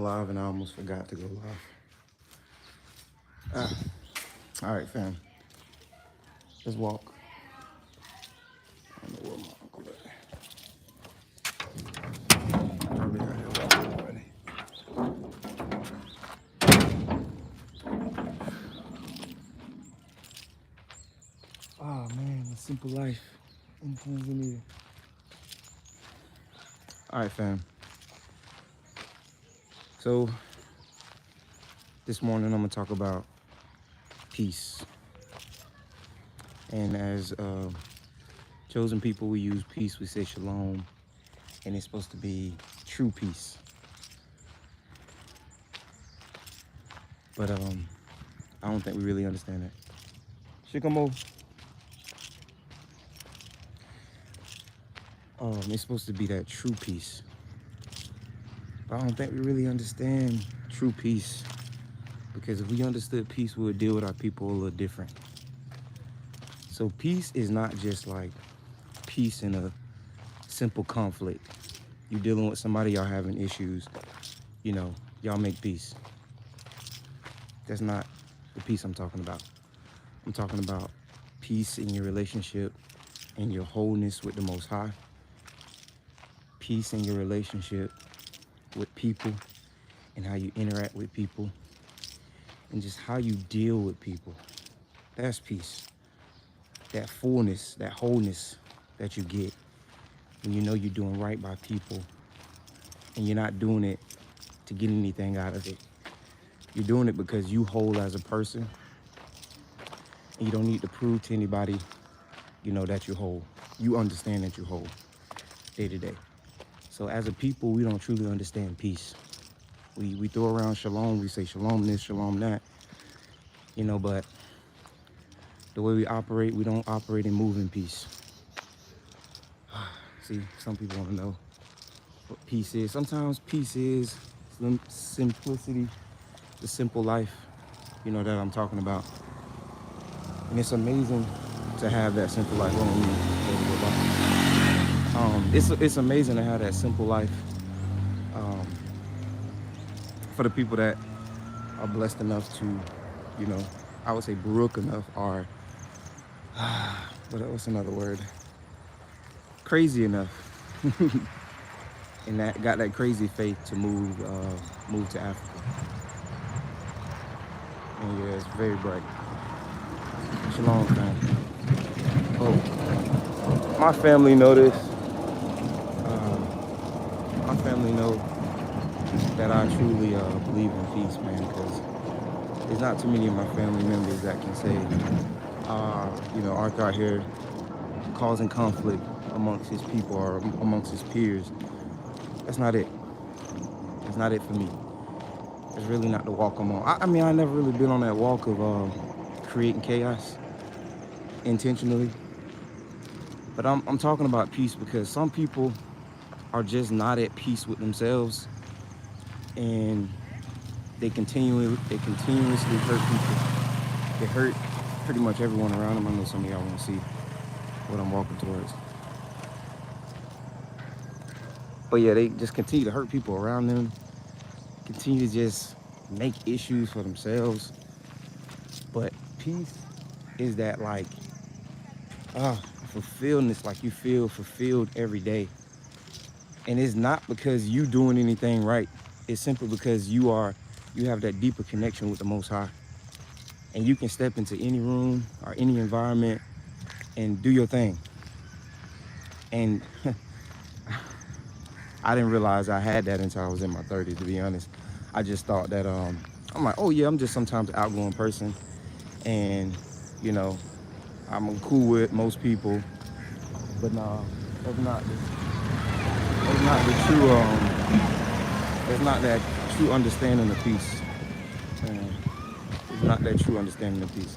live and I almost forgot to go live. All right, fam. Let's walk. I don't know where my uncle at. Probably out here walking already. Oh man, a simple life in Tanzania. All right, fam. So this morning I'm gonna talk about peace. And as chosen people, we use peace. We say shalom, and it's supposed to be true peace. But I don't think we really understand that. Shikamo. It's supposed to be that true peace. But I don't think we really understand true peace. Because if we understood peace, we would deal with our people a little different. So peace is not just like peace in a simple conflict. You dealing with somebody, y'all having issues, y'all make peace. That's not the peace I'm talking about. I'm talking about peace in your relationship and your wholeness with the Most High. Peace in your relationship with people and how you interact with people and just how you deal with people. That's peace. That fullness, that wholeness that you get when you know you're doing right by people and you're not doing it to get anything out of it. You're doing it because you whole as a person and you don't need to prove to anybody, that you're whole. You understand that you're whole day to day. So as a people, we don't truly understand peace. We throw around shalom, we say shalom this, shalom that, but the way we operate, we don't operate and move in peace. See, some people want to know what peace is. Sometimes peace is simplicity, the simple life, that I'm talking about. And it's amazing to have that simple life. It's amazing to have that simple life for the people that are blessed enough to, I would say Baruch enough, or what's another word? Crazy enough, and that got that crazy faith to move to Africa. And yeah, it's very bright. Shalom Fam. Oh, my family know this. My family know that I truly believe in peace, man, because there's not too many of my family members that can say, Arthur out here causing conflict amongst his people or amongst his peers. That's not it. It's not it for me. It's really not the walk I'm on. I mean, I never really been on that walk of creating chaos intentionally. But I'm talking about peace because some people are just not at peace with themselves, and they continuously hurt people. They hurt pretty much everyone around them. I know some of y'all want to see what I'm walking towards. But yeah, they just continue to hurt people around them, continue to just make issues for themselves. But peace is that fulfilledness, like you feel fulfilled every day. And it's not because you doing anything right. It's simply because you have that deeper connection with the Most High. And you can step into any room or any environment and do your thing. And I didn't realize I had that until I was in my 30s, to be honest. I just thought that, I'm like, oh yeah, I'm just sometimes an outgoing person. And, I'm cool with most people. But no, that's not that true understanding of peace. It's not that true understanding of peace.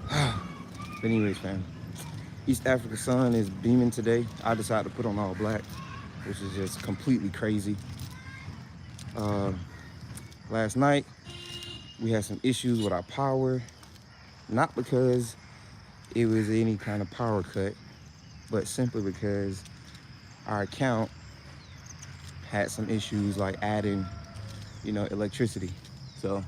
But anyways, fam, East Africa sun is beaming today. I decided to put on all black, which is just completely crazy. Last night, we had some issues with our power, not because it was any kind of power cut, but simply because our account had some issues like adding electricity. So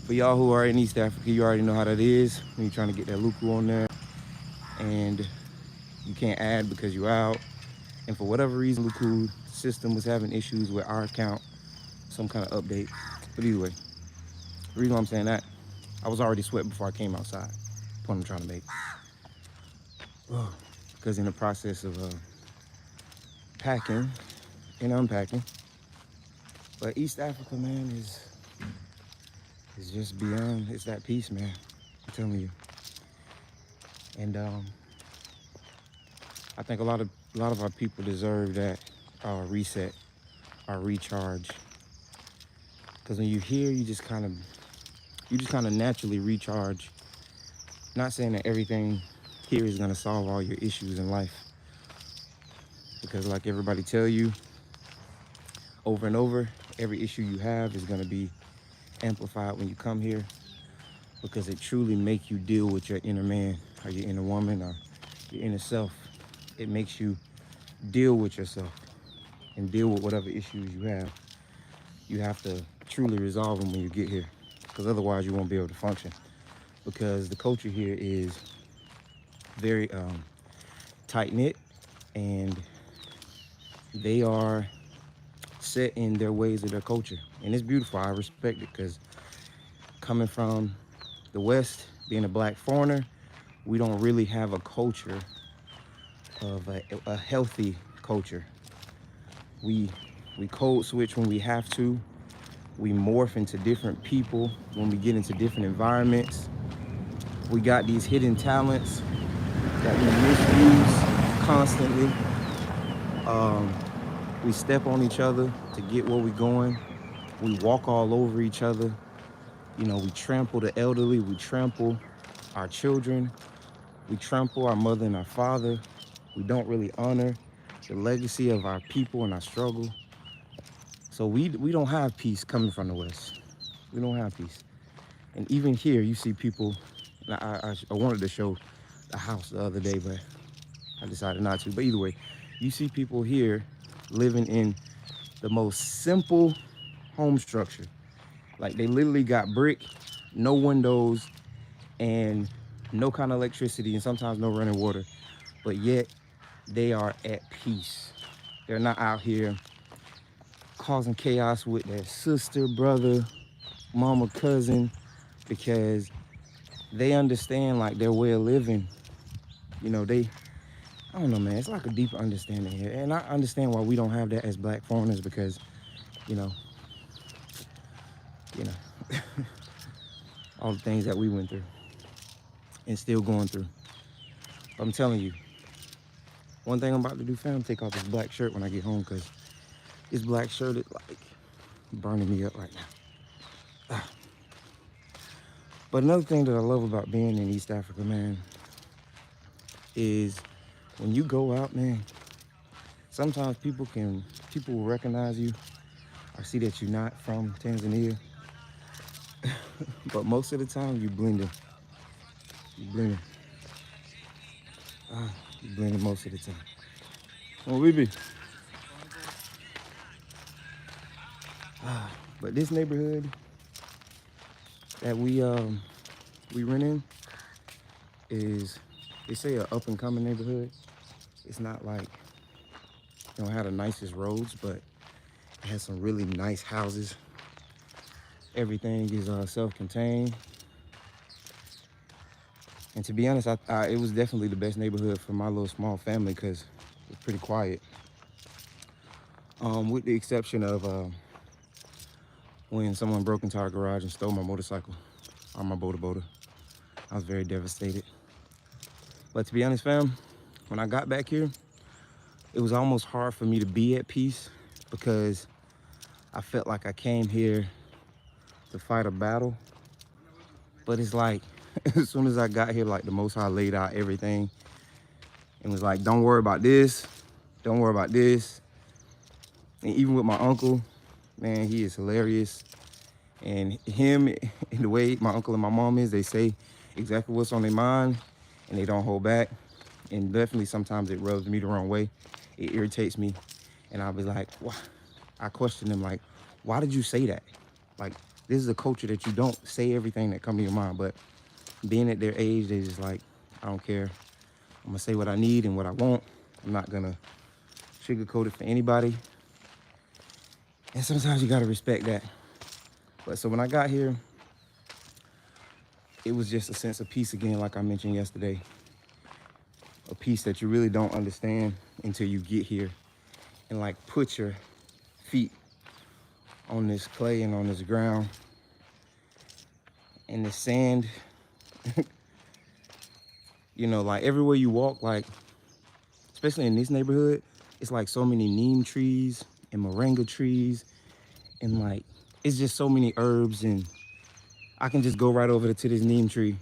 for y'all who are in East Africa, you already know how that is when you're trying to get that Luku on there and you can't add because you're out. And for whatever reason, Luku system was having issues with our account, some kind of update. But either way, the reason why I'm saying that, I was already sweating before I came outside. Point I'm trying to make. Because in the process of packing and unpacking, but East Africa, man, is just beyond. It's that peace, man. I'm telling you. And I think a lot of our people deserve that reset, our recharge. Because when you're here, you just kind of naturally recharge. Not saying that everything here is gonna solve all your issues in life, because like everybody tell you over and over, every issue you have is gonna be amplified when you come here, because it truly makes you deal with your inner man or your inner woman or your inner self. It makes you deal with yourself and deal with whatever issues you have. You have to truly resolve them when you get here, because otherwise you won't be able to function. Because the culture here is very tight-knit, and they are set in their ways of their culture. And it's beautiful. I respect it, because coming from the West, being a black foreigner, we don't really have a culture of a healthy culture. We code switch when we have to. We morph into different people when we get into different environments. We got these hidden talents that we misuse constantly. We step on each other to get where we're going. We walk all over each other. We trample the elderly. We trample our children. We trample our mother and our father. We don't really honor the legacy of our people and our struggle. So we don't have peace coming from the West. We don't have peace. And even here, you see people. I wanted to show the house the other day, but I decided not to. But either way, you see people here living in the most simple home structure. Like, they literally got brick, no windows, and no kind of electricity, and sometimes no running water. But yet, they are at peace. They're not out here causing chaos with their sister, brother, mama, cousin, because they understand, like, their way of living. I don't know, man. It's like a deeper understanding here. And I understand why we don't have that as black foreigners, because, you know, all the things that we went through and still going through. But I'm telling you, one thing I'm about to do, fam, take off this black shirt when I get home, because this black shirt is like burning me up right now. But another thing that I love about being in East Africa, man, is when you go out, man, sometimes people will recognize you or see that you're not from Tanzania. But most of the time, you blend in. You blend in. You blend in most of the time. Oh, we be. But this neighborhood that we rent in is, they say, a up and coming neighborhood. It's not like, it don't have the nicest roads, but it has some really nice houses. Everything is self-contained. And to be honest, it was definitely the best neighborhood for my little small family, because it's pretty quiet. With the exception of when someone broke into our garage and stole my motorcycle, or my boda. I was very devastated. But to be honest, fam, when I got back here, it was almost hard for me to be at peace, because I felt like I came here to fight a battle. But it's like, as soon as I got here, like, the Most High laid out everything and was like, don't worry about this, don't worry about this. And even with my uncle, man, he is hilarious. And him, and the way my uncle and my mom is, they say exactly what's on their mind, and they don't hold back. And definitely sometimes it rubs me the wrong way. It irritates me. And I'll be like, why? I question them, like, Why did you say that? Like, this is a culture that you don't say everything that come to your mind, but being at their age, they just like, I don't care. I'm gonna say what I need and what I want. I'm not gonna sugarcoat it for anybody. And sometimes you gotta respect that. But so when I got here, it was just a sense of peace again, like I mentioned yesterday. A peace that you really don't understand until you get here and like put your feet on this clay and on this ground and the sand. You know, like everywhere you walk, like especially in this neighborhood, it's like so many neem trees and moringa trees, and like it's just so many herbs, and I can just go right over to this neem tree,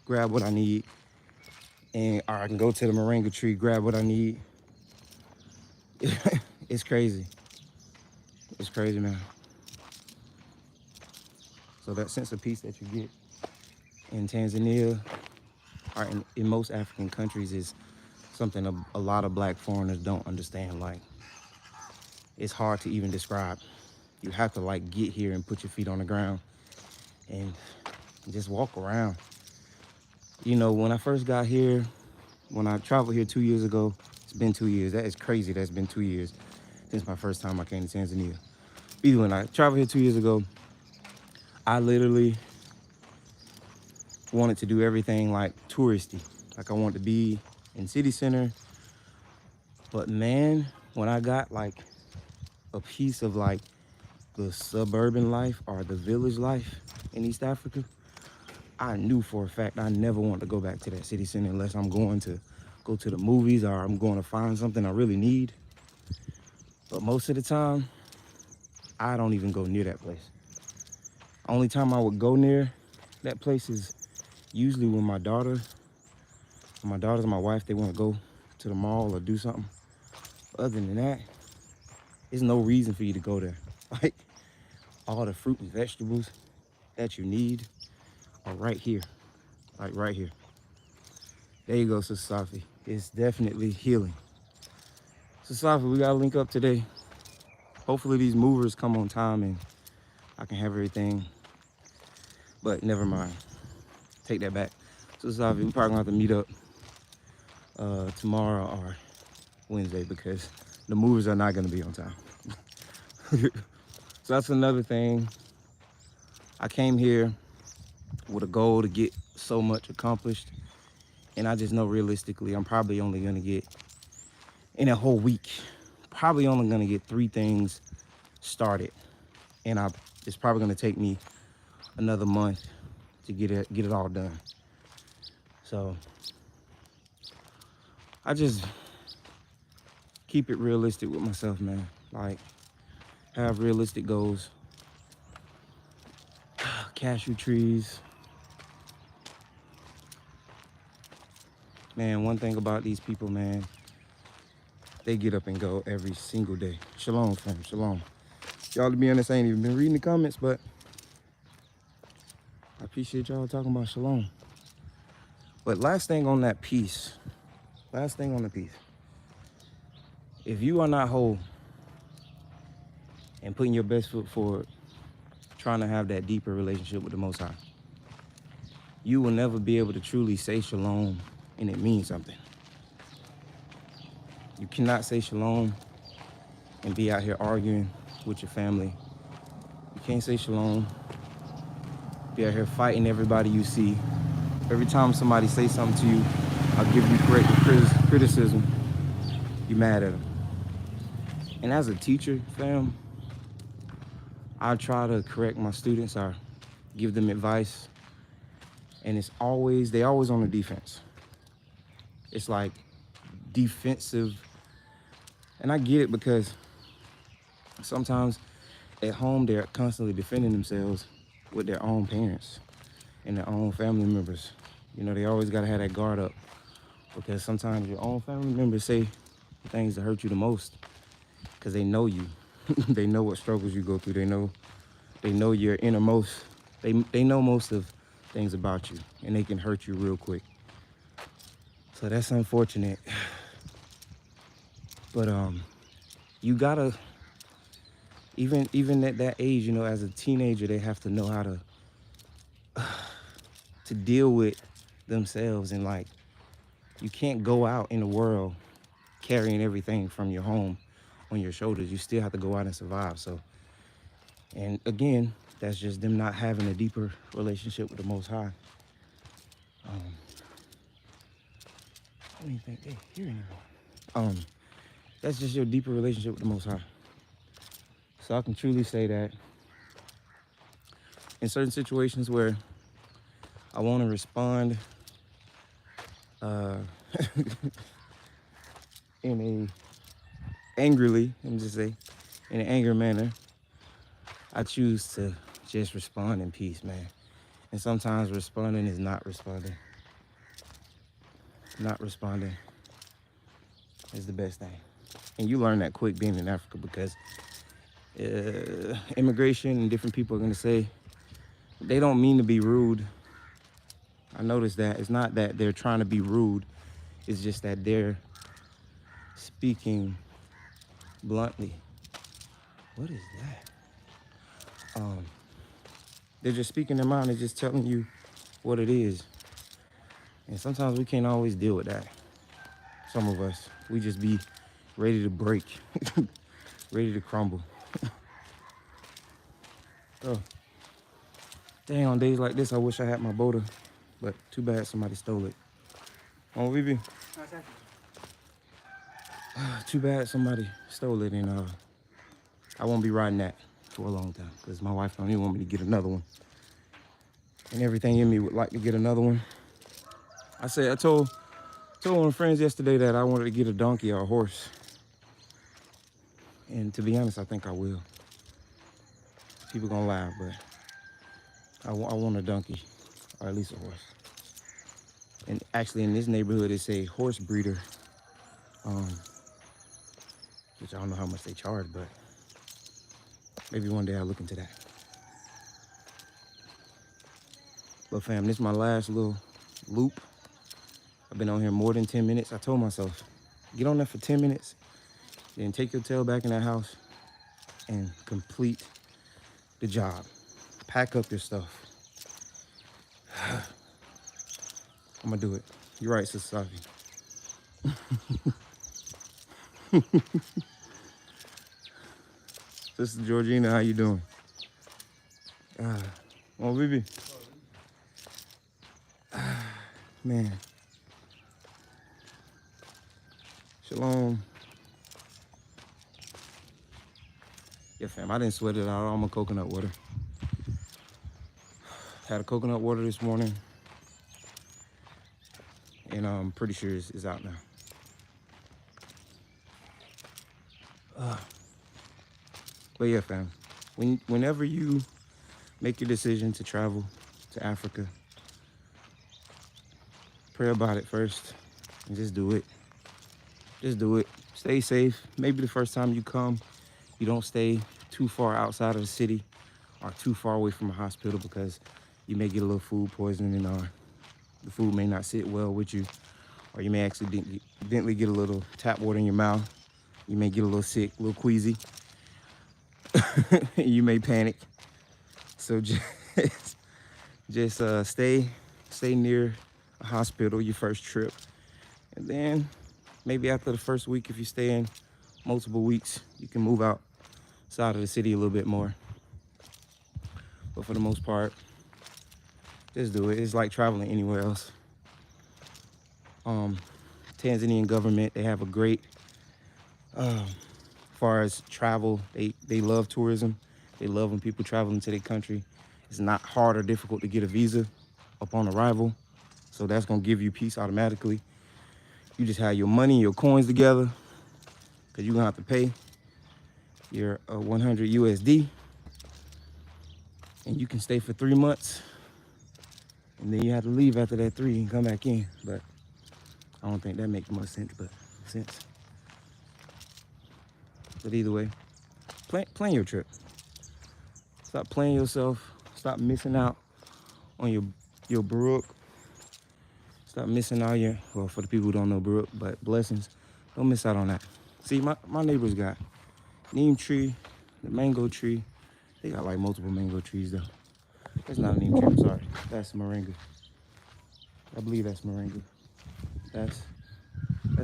grab what I need, and or I can go to the moringa tree, grab what I need. It's crazy. It's crazy, man. So that sense of peace that you get in Tanzania or in most African countries is something a lot of black foreigners don't understand. Like, it's hard to even describe. You have to like get here and put your feet on the ground and just walk around. You know, when I first got here, when I traveled here 2 years ago, it's been 2 years. That is crazy. That's been 2 years since my first time I came to Tanzania. Either when I traveled here 2 years ago, I literally wanted to do everything like touristy. Like I wanted to be in city center. But man, when I got like a piece of like the suburban life or the village life in East Africa, I knew for a fact I never want to go back to that city center unless I'm going to go to the movies or I'm going to find something I really need. But most of the time, I don't even go near that place. Only time I would go near that place is usually when my daughters and my wife, they want to go to the mall or do something. Other than that, there's no reason for you to go there. Like, all the fruit and vegetables that you need are right here. Like right here. There you go, Sister Safi. It's definitely healing. Sister Safi, we gotta link up today. Hopefully these movers come on time and I can have everything. But never mind. Take that back. Sister Safi, we probably gonna have to meet up tomorrow or Wednesday because the movers are not gonna be on time. So that's another thing. I came here with a goal to get so much accomplished, and I just know realistically I'm probably only gonna get, in a whole week, probably only gonna get 3 things started, and it's probably gonna take me another month to get it all done. So I just keep it realistic with myself, man. Like, have realistic goals. Cashew trees. Man, one thing about these people, man, they get up and go every single day. Shalom, fam, shalom. Y'all, to be honest, I ain't even been reading the comments, but I appreciate y'all talking about shalom. But last thing on that piece, if you are not whole and putting your best foot forward, trying to have that deeper relationship with the Most High, you will never be able to truly say shalom and it means something. You cannot say shalom and be out here arguing with your family. You can't say shalom, be out here fighting everybody you see. Every time somebody say something to you, I'll give you corrective criticism, you mad at them. And as a teacher, fam, I try to correct my students or give them advice, and they always on the defense. It's like defensive, and I get it because sometimes at home they're constantly defending themselves with their own parents and their own family members. You know, they always gotta have that guard up because sometimes your own family members say things that hurt you the most because they know you. They know what struggles you go through. They know your innermost. They know most of things about you, and they can hurt you real quick. So that's unfortunate. But you gotta, even at that age, you know, as a teenager, they have to know how to deal with themselves. And like, you can't go out in the world carrying everything from your home on your shoulders. You still have to go out and survive. So, and again, that's just them not having a deeper relationship with the Most High. I don't even think they hear anymore. That's just your deeper relationship with the Most High. So I can truly say that in certain situations where I want to respond in a angrily, let me just say, in an anger manner, I choose to just respond in peace, man. And sometimes responding is not responding. Not responding is the best thing. And you learn that quick being in Africa, because immigration and different people are going to say, they don't mean to be rude. I noticed that. It's not that they're trying to be rude. It's just that they're speaking bluntly. What is that? They're just speaking their mind. They're just telling you what it is. And sometimes we can't always deal with that. Some of us, we just be ready to break, ready to crumble. Oh, dang, on days like this, I wish I had my boater, but too bad somebody stole it. Oh, Vivi. Too bad somebody stole it, and I won't be riding that for a long time, because my wife don't even want me to get another one. And everything in me would like to get another one. I told one of my friends yesterday that I wanted to get a donkey or a horse. And to be honest, I think I will. People gonna laugh, but I want a donkey, or at least a horse. And actually in this neighborhood, it's a horse breeder, which I don't know how much they charge, but maybe one day I'll look into that. But fam, this is my last little loop. I've been on here more than 10 minutes. I told myself, get on there for 10 minutes, then take your tail back in that house and complete the job. Pack up your stuff. I'm gonna do it. You're right, Sister Safi. Sister Georgina, how you doing? Oh, baby. Man. Shalom. Yeah, fam, I didn't sweat it out. All my coconut water. Had a coconut water this morning, and I'm pretty sure it's out now. But yeah, fam, whenever you make your decision to travel to Africa, pray about it first and just do it. Just do it. Stay safe. Maybe the first time you come, you don't stay too far outside of the city or too far away from a hospital, because you may get a little food poisoning, or the food may not sit well with you, or you may accidentally get a little tap water in your mouth. You may get a little sick, a little queasy. You may panic. So just stay near a hospital your first trip, and then maybe after the first week, if you stay in multiple weeks, you can move outside of the city a little bit more. But for the most part, just do it. It's like traveling anywhere else. Tanzanian government, they have a great, as far as travel, they love tourism. They love when people travel into their country. It's not hard or difficult to get a visa upon arrival. So that's gonna give you peace automatically. You just have your money, your coins together, because you're gonna have to pay your 100 USD, and you can stay for 3 months, and then you have to leave after that 3 and come back in. But I don't think that makes much sense, but either way, plan your trip. Stop playing yourself. Stop missing out on your Baruch. Stop missing all your, well, for the people who don't know Baruch, but blessings. Don't miss out on that. See, my neighbors got neem tree, the mango tree. They got like multiple mango trees though. That's not an even tree, I'm sorry. That's moringa. I believe that's moringa. That's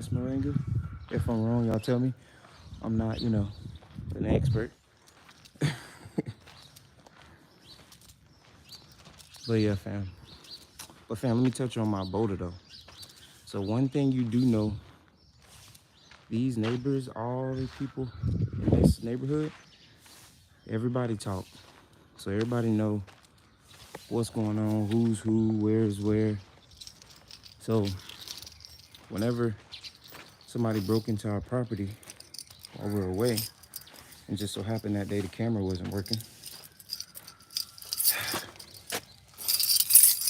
moringa. If I'm wrong, y'all tell me. I'm not, an expert. But yeah, fam. But fam, let me touch on my boulder though. So one thing you do know, these neighbors, all the people in this neighborhood, everybody talk. So everybody know what's going on, who's who, where's where. So whenever somebody broke into our property while we were away, and just so happened that day the camera wasn't working.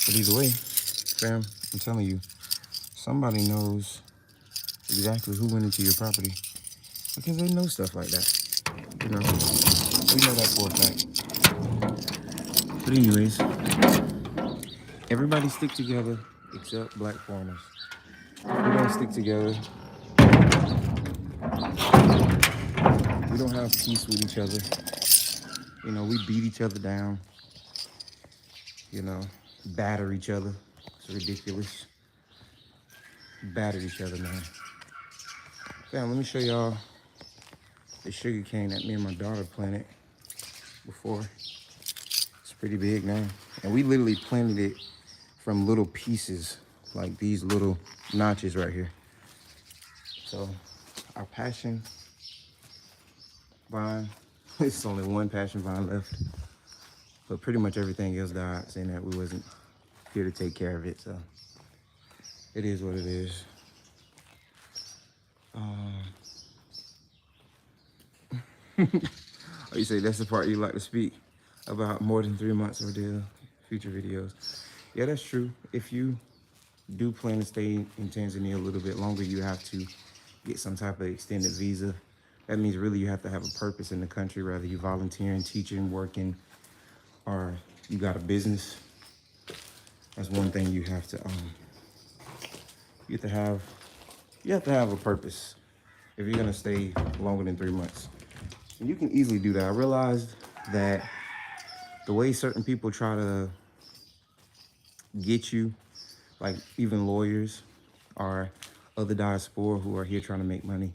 But either way, fam, I'm telling you, somebody knows exactly who went into your property because they know stuff like that. We know that for a fact. But anyways, everybody stick together except black foreigners. We don't stick together. We don't have peace with each other. We beat each other down. Batter each other. It's ridiculous. Batter each other, man. Fam, let me show y'all the sugar cane that me and my daughter planted before. It's pretty big now. And we literally planted it from little pieces, like these little notches right here. So our passion vine, it's only one passion vine left. But pretty much everything else died, saying that we wasn't here to take care of it. So it is what it is. Oh, you say that's the part you like to speak about more than 3 months ordeal, future videos. Yeah, that's true. If you do plan to stay in Tanzania a little bit longer, you have to get some type of extended visa. That means really you have to have a purpose in the country, whether you volunteering, teaching, working, or you got a business. That's one thing you have to you have to have a purpose if you're gonna stay longer than 3 months. And you can easily do that. I realized that the way certain people try to get you, like even lawyers or other diaspora who are here trying to make money,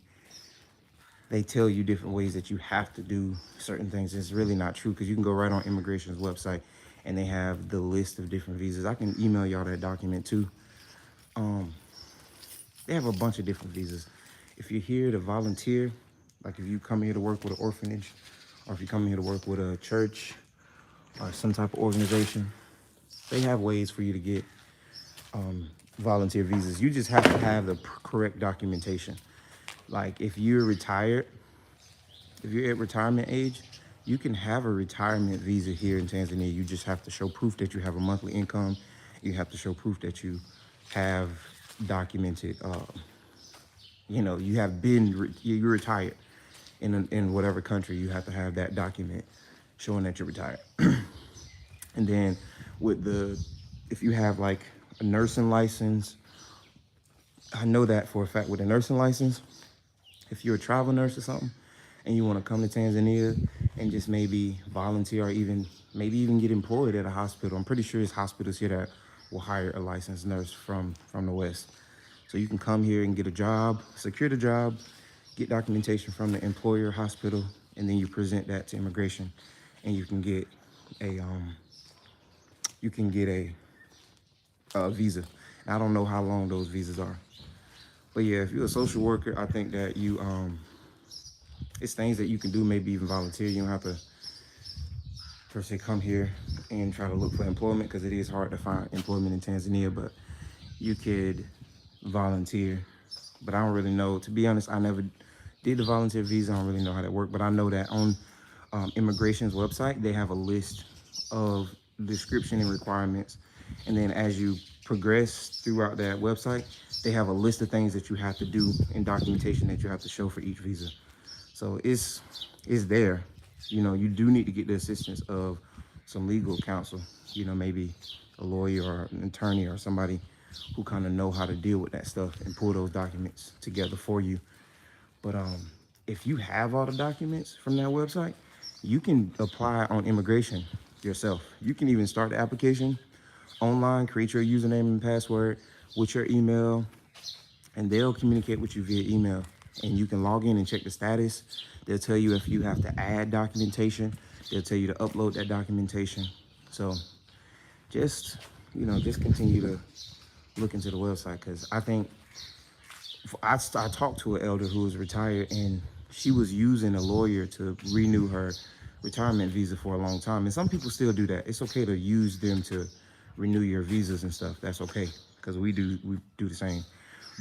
they tell you different ways that you have to do certain things. It's really not true because you can go right on immigration's website and they have the list of different visas. I can email y'all that document too. They have a bunch of different visas. If you're here to volunteer, like if you come here to work with an orphanage, or if you come here to work with a church or some type of organization, they have ways for you to get volunteer visas. You just have to have the correct documentation. Like if you're retired, if you're at retirement age, you can have a retirement visa here in Tanzania. You just have to show proof that you have a monthly income. You have to show proof that you have documented, you have been, you're retired in whatever country. You have to have that document showing that you're retired. And then if you have like a nursing license, I know that for a fact with a nursing license, if you're a travel nurse or something and you want to come to Tanzania and just maybe volunteer or maybe even get employed at a hospital, I'm pretty sure there's hospitals here that will hire a licensed nurse from the West. So you can come here and get a job, secure the job, get documentation from the employer hospital, and then you present that to immigration and you can get a visa. I don't know how long those visas are. But yeah, if you're a social worker, I think that it's things that you can do, maybe even volunteer. You don't have to per se come here and try to look for employment because it is hard to find employment in Tanzania, but you could volunteer. But I don't really know, to be honest, I never did the volunteer visa. I don't really know how that worked, but I know that on immigration's website, they have a list of description and requirements. And then as you progress throughout that website, they have a list of things that you have to do and documentation that you have to show for each visa. So it's there. You do need to get the assistance of some legal counsel, maybe a lawyer or an attorney or somebody who kind of know how to deal with that stuff and pull those documents together for you. But if you have all the documents from that website, you can apply on immigration yourself. You can even start the application online, create your username and password with your email, and they'll communicate with you via email. And you can log in and check the status. They'll tell you if you have to add documentation. They'll tell you to upload that documentation. So just, just continue to look into the website, because I think I talked to an elder who was retired, and she was using a lawyer to renew her retirement visa for a long time. And some people still do that. It's okay to use them to renew your visas and stuff. That's okay, because we do the same.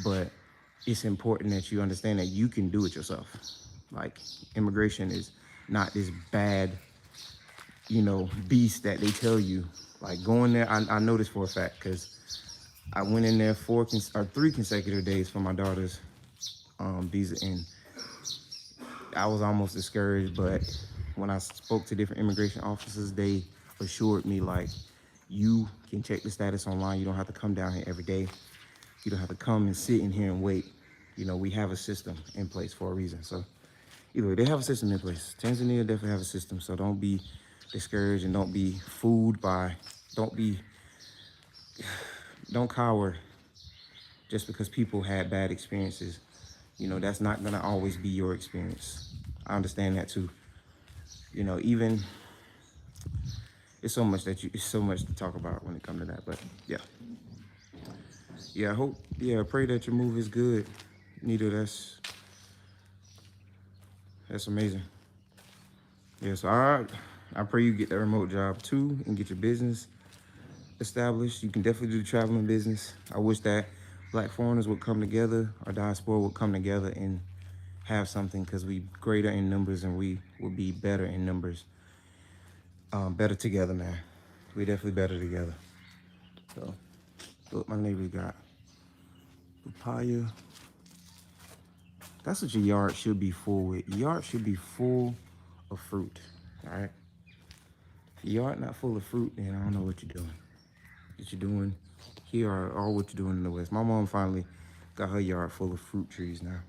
But it's important that you understand that you can do it yourself. Like, immigration is not this bad, beast that they tell you. Like, going there, I know this for a fact, because I went in there 3 consecutive days for my daughter's visa, and I was almost discouraged. But when I spoke to different immigration officers, they assured me, like, you can check the status online. You don't have to come down here every day. You don't have to come and sit in here and wait. We have a system in place for a reason. So either way, they have a system in place. Tanzania definitely have a system. So don't be discouraged, and don't be fooled by, don't cower just because people had bad experiences. That's not gonna always be your experience. I understand that too. Even it's so much to talk about when it comes to that. But yeah, I pray that your move is good, Nita. That's amazing. Yeah, so I pray you get that remote job too and get your business established. You can definitely do the traveling business. I wish that Black foreigners would come together, our diaspora would come together and have something, because we greater in numbers and we will be better in numbers. Better together, man. We definitely better together. So look, my neighbor got papaya. That's what your yard should be full with. Your yard should be full of fruit. All right. If your yard not full of fruit, then I don't know what you're doing. What you're doing here, or what you're doing in the West. My mom finally got her yard full of fruit trees now.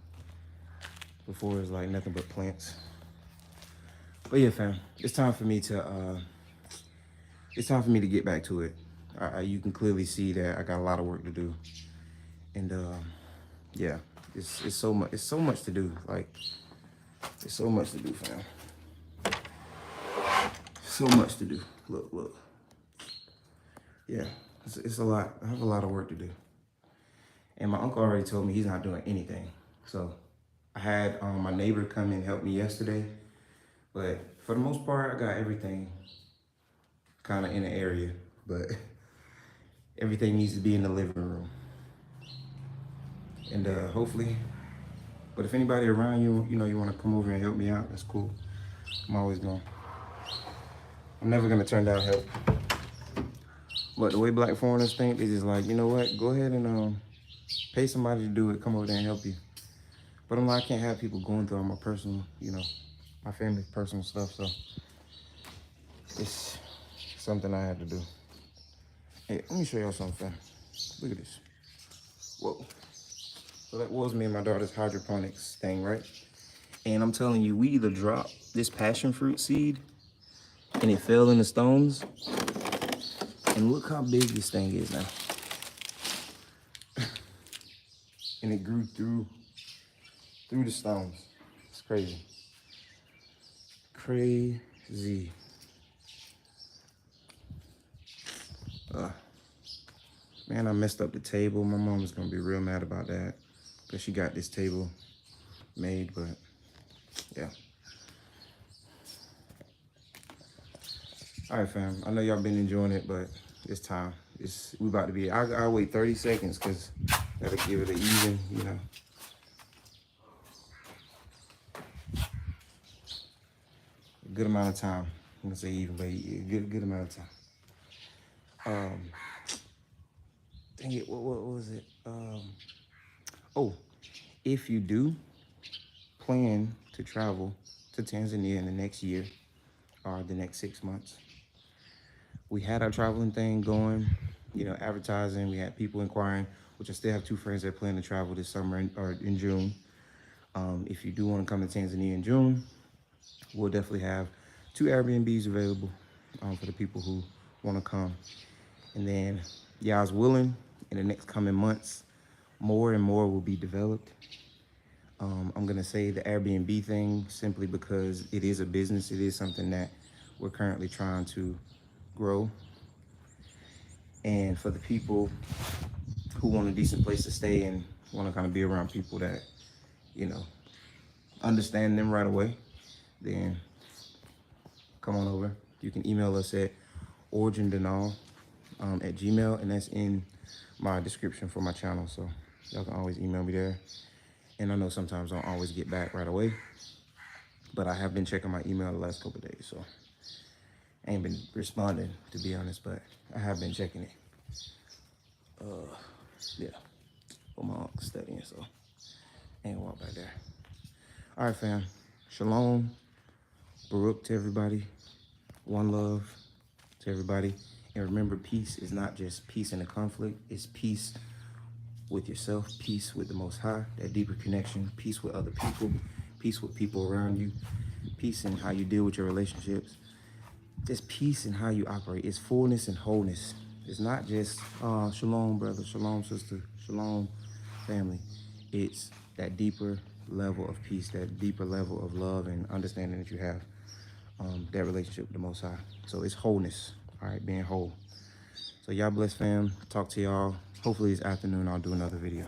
Before it was like nothing but plants. But yeah, fam, it's time for me to get back to it. You can clearly see that I got a lot of work to do, and yeah, it's so much to do. Like, it's so much to do, fam. So much to do. Look. Yeah, it's a lot. I have a lot of work to do. And my uncle already told me he's not doing anything. So I had my neighbor come and help me yesterday. But for the most part, I got everything kind of in the area. But everything needs to be in the living room. And hopefully, but if anybody around you, you want to come over and help me out, that's cool. I'm never going to turn down help. But the way Black foreigners think, they just like, you know what, go ahead and pay somebody to do it, come over there and help you. But I'm like, I can't have people going through all my personal, my family's personal stuff. So it's something I had to do. Hey, let me show y'all something, fam. Look at this. Whoa. So that was me and my daughter's hydroponics thing, right? And I'm telling you, we either dropped this passion fruit seed and it fell in the stones. And look how big this thing is now. And it grew through the stones. It's crazy. Crazy. Man, I messed up the table. My mom is gonna be real mad about that, because she got this table made, but yeah. All right, fam. I know y'all been enjoying it, but it's time. We about to be. I'll wait 30 seconds because gotta give it an even, good amount of time. I'm gonna say even, but good amount of time. Dang it, what was it? Oh, if you do plan to travel to Tanzania in the next year or the next 6 months, we had our traveling thing going, advertising. We had people inquiring, which I still have 2 friends that plan to travel this summer or in June. If you do want to come to Tanzania in June, we'll definitely have 2 Airbnbs available for the people who want to come. And then, y'all's willing, in the next coming months, more and more will be developed. I'm gonna say the Airbnb thing simply because it is a business. It is something that we're currently trying to grow. And for the people who want a decent place to stay and want to kind of be around people that, you know, understand them right away, then come on over. You can email us at origindenal at Gmail, and that's in my description for my channel. So y'all can always email me there. And I know sometimes I don't always get back right away, but I have been checking my email the last couple of days, so I ain't been responding, to be honest, but I have been checking it. Yeah, for my uncle studying, so I ain't walk back there. All right, fam. Shalom, Baruch to everybody. One love to everybody. And remember, peace is not just peace in the conflict. It's peace with yourself, peace with the Most High, that deeper connection, peace with other people, peace with people around you, peace in how you deal with your relationships, just peace in how you operate. It's fullness and wholeness. It's not just shalom, brother, shalom, sister, shalom, family. It's that deeper level of peace, that deeper level of love and understanding that you have, that relationship with the Most High. So it's wholeness, all right, being whole. So y'all bless, fam. Talk to y'all. Hopefully this afternoon I'll do another video.